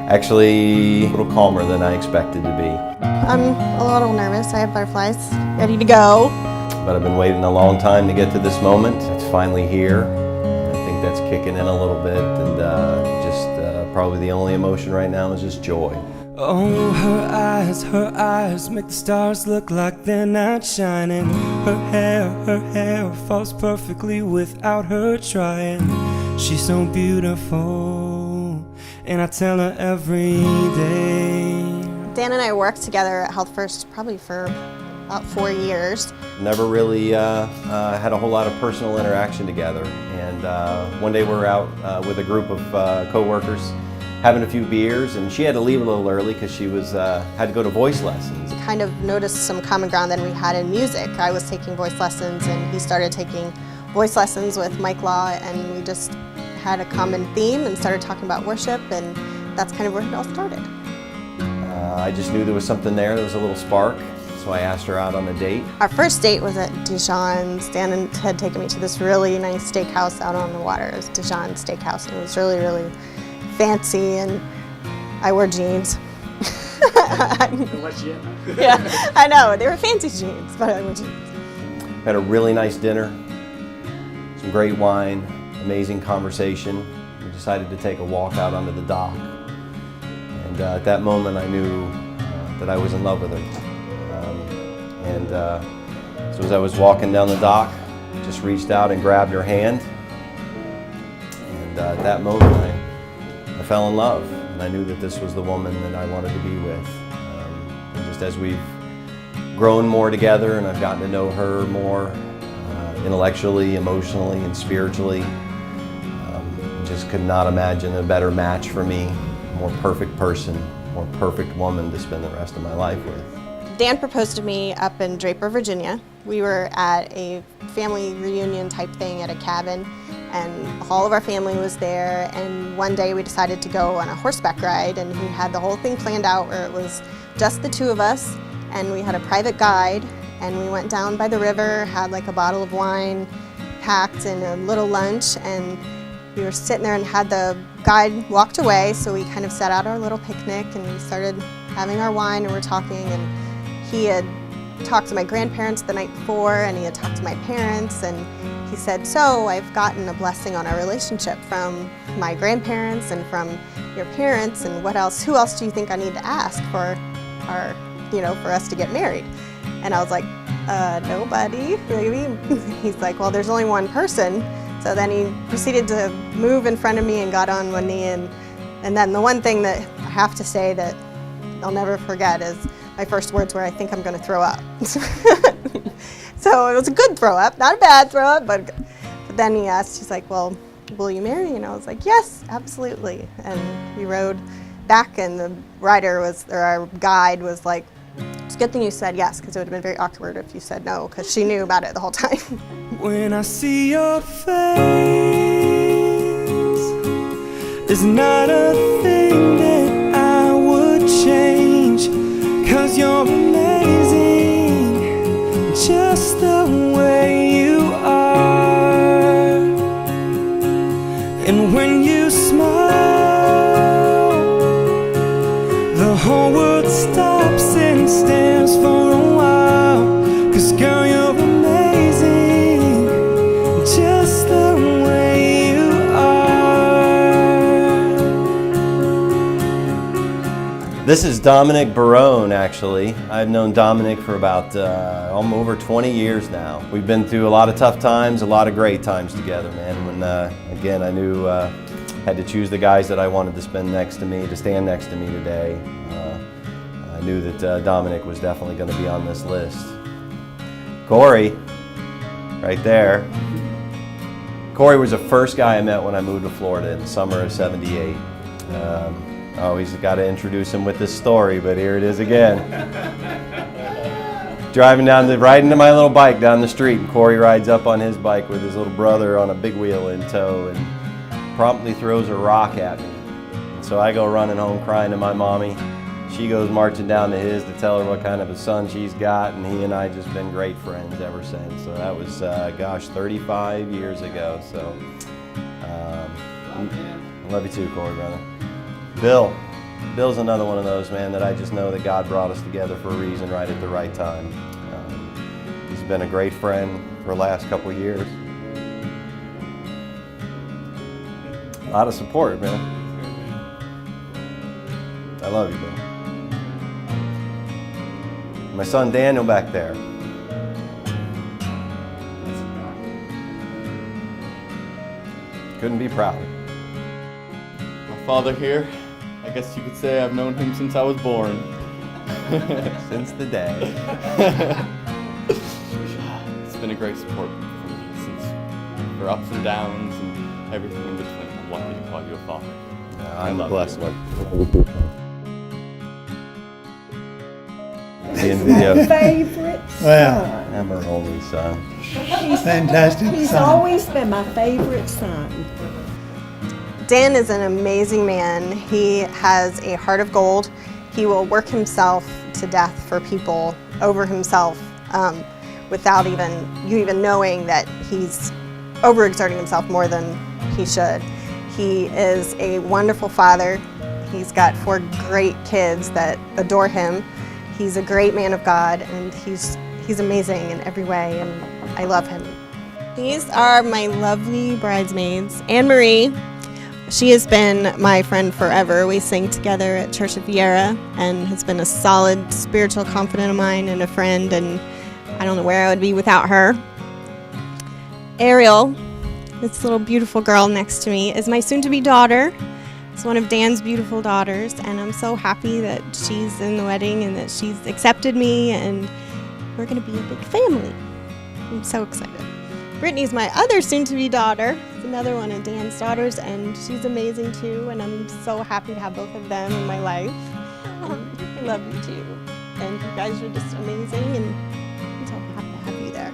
Actually, a little calmer than I expected to be. I'm a little nervous. I have butterflies ready to go. But I've been waiting a long time to get to this moment. It's finally here. I think that's kicking in a little bit, and probably the only emotion right now is just joy. Oh, her eyes make the stars look like they're not shining. Her hair falls perfectly without her trying. She's so beautiful, and I tell her every day. Dan and I worked together at Health First probably for about 4 years. Never really had a whole lot of personal interaction together. And one day we were out with a group of co-workers having a few beers, and she had to leave a little early because she had to go to voice lessons. Kind of noticed some common ground that we had in music. I was taking voice lessons and he started taking voice lessons with Mike Law, and we just had a common theme and started talking about worship, and that's kind of where it all started. I just knew there was something there was a little spark, so I asked her out on a date. Our first date was at Dijon's. Dan had taken me to this really nice steakhouse out on the water. It was Dijon's Steakhouse, and it was really, really fancy, and I wore jeans. Yeah, I know, they were fancy jeans, but I wore jeans. Had a really nice dinner, some great wine, amazing conversation. We decided to take a walk out onto the dock. And at that moment I knew that I was in love with her. So as I was walking down the dock, I just reached out and grabbed her hand. And at that moment I fell in love, and I knew that this was the woman that I wanted to be with. And just as we've grown more together and I've gotten to know her more intellectually, emotionally, and spiritually, just could not imagine a better match for me, a more perfect person, more perfect woman to spend the rest of my life with. Dan proposed to me up in Draper, Virginia. We were at a family reunion type thing at a cabin, and all of our family was there, and one day we decided to go on a horseback ride, and he had the whole thing planned out where it was just the two of us, and we had a private guide, and we went down by the river, had like a bottle of wine packed and a little lunch, and we were sitting there and had the guide walked away, so we kind of set out our little picnic and we started having our wine and we're talking, and he had talked to my grandparents the night before, and he had talked to my parents, and he said, so I've gotten a blessing on our relationship from my grandparents and from your parents, and who else do you think I need to ask for our, for us to get married? And I was like, nobody, maybe. He's like, well, there's only one person. So then he proceeded to move in front of me and got on one knee, and then the one thing that I have to say that I'll never forget is my first words were, I think I'm gonna throw up. So it was a good throw up, not a bad throw up, but then he asked, he's like, well, will you marry? And I was like, yes, absolutely. And we rode back, and the our guide was like, it's a good thing you said yes, because it would have been very awkward if you said no, because she knew about it the whole time. When I see your face, it's not a thing that I would change, 'cause you're amazing, just the way you are. And when you smile, the whole world stops and stares for a while, 'cause girl, you're amazing, just the way you are. This is Dominic Barone, actually. I've known Dominic for about over 20 years now. We've been through a lot of tough times, a lot of great times together, man. When, again, I knew I had to choose the guys that I wanted to stand next to me today. I knew that Dominic was definitely going to be on this list. Corey, right there. Corey was the first guy I met when I moved to Florida in the summer of '78. I always got to introduce him with this story, but here it is again. Riding my little bike down the street, and Corey rides up on his bike with his little brother on a big wheel in tow and promptly throws a rock at me. And so I go running home crying to my mommy. She goes marching down to his to tell her what kind of a son she's got, and he and I just been great friends ever since. So that was, 35 years ago. So I love you too, Corey, brother. Bill, Bill's another one of those, man, that I just know that God brought us together for a reason, right at the right time. He's been a great friend for the last couple of years. A lot of support, man. I love you, Bill. My son Daniel back there. Couldn't be prouder. My father here, I guess you could say I've known him since I was born. Since the day. It's been a great support for me since for ups and downs and everything in between. I'm lucky to call you a father. I'm a blessed one. Being video. Favorite Well, son. I'm her only son. fantastic. He's son. always been my favorite son. Dan is an amazing man. He has a heart of gold. He will work himself to death for people, over himself, without you even knowing that he's overexerting himself more than he should. He is a wonderful father. He's got 4 great kids that adore him. He's a great man of God, and he's amazing in every way, and I love him. These are my lovely bridesmaids. Anne-Marie, she has been my friend forever. We sang together at Church of Viera and has been a solid spiritual confidant of mine and a friend, and I don't know where I would be without her. Ariel, this little beautiful girl next to me, is my soon-to-be daughter. It's one of Dan's beautiful daughters, and I'm so happy that she's in the wedding and that she's accepted me, and we're going to be a big family. I'm so excited. Brittany's my other soon-to-be daughter. It's another one of Dan's daughters, and she's amazing too, and I'm so happy to have both of them in my life. I love you too, and you guys are just amazing, and I'm so happy to have you there.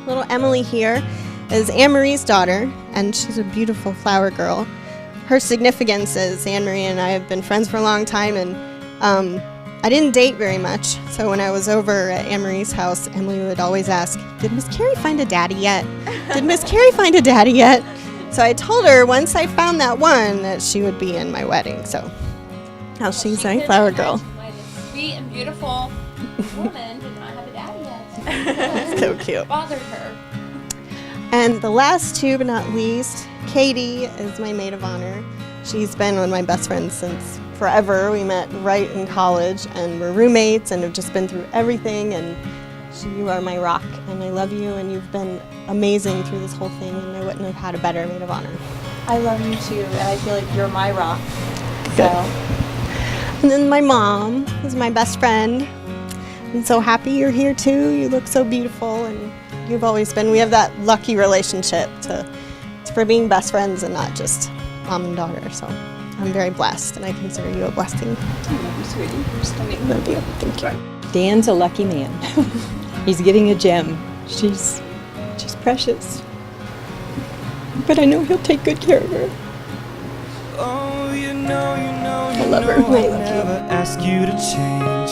Little Emily here is Anne-Marie's daughter, and she's a beautiful flower girl. Her significance is Anne-Marie and I have been friends for a long time, and I didn't date very much, so when I was over at Anne-Marie's house, Emily would always ask, "Did Miss Kari find a daddy yet? Did Miss Kari find a daddy yet?" So I told her once I found that one that she would be in my wedding, so now she's my flower girl. Why this sweet and beautiful woman did not have a daddy yet. So cute. Bothered her. And the last two, but not least, Katie is my maid of honor. She's been one of my best friends since forever. We met right in college and we're roommates and have just been through everything, and you are my rock, and I love you, and you've been amazing through this whole thing, and I wouldn't have had a better maid of honor. I love you too, and I feel like you're my rock. So. And then my mom is my best friend. I'm so happy you're here too. You look so beautiful, and you've always been, we have that lucky relationship for being best friends and not just mom and daughter, so I'm very blessed, and I consider you a blessing. I love you, sweetie. You're stunning. Love you. Thank you. Dan's a lucky man. He's getting a gem. She's precious. But I know he'll take good care of her. Oh, you know, I love her. I I'll love you. never ask you to change.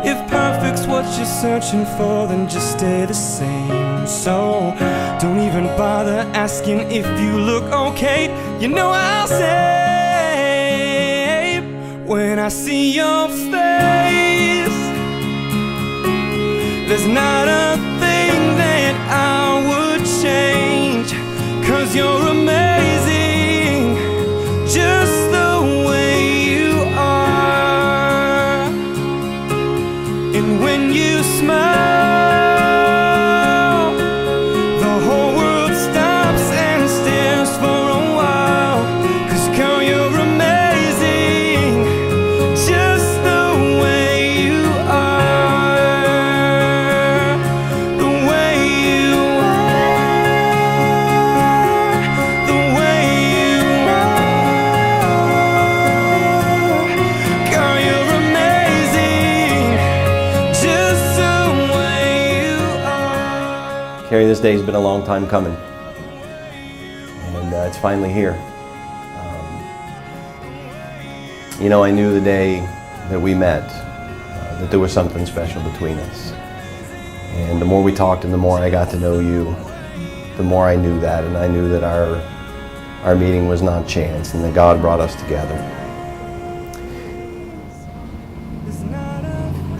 If perfect's what you're searching for, then just stay the same. So don't even bother asking if you look okay. You know I'll say when I see your face, there's not a thing that I would change, 'cause you're amazing just the way you are. And when you smile, the whole world stops and stares for a while. 'Cause girl, you're amazing just the way you are. The way you are. The way you are. Girl, you're amazing just the way you are. Kari, this day's been a long time coming, and it's finally here. You know, I knew the day that we met that there was something special between us. And the more we talked and the more I got to know you, the more I knew that, and I knew that our meeting was not chance and that God brought us together.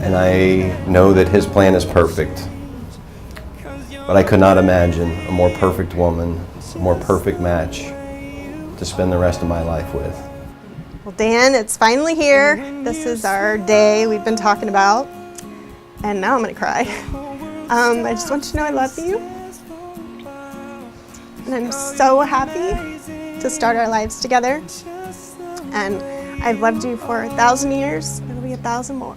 and I know that His plan is perfect. But I could not imagine a more perfect woman, a more perfect match to spend the rest of my life with. Well, Dan, it's finally here. This is our day we've been talking about, and now I'm gonna cry. I just want you to know I love you, and I'm so happy to start our lives together. And I've loved you for 1,000 years. It'll be 1,000 more.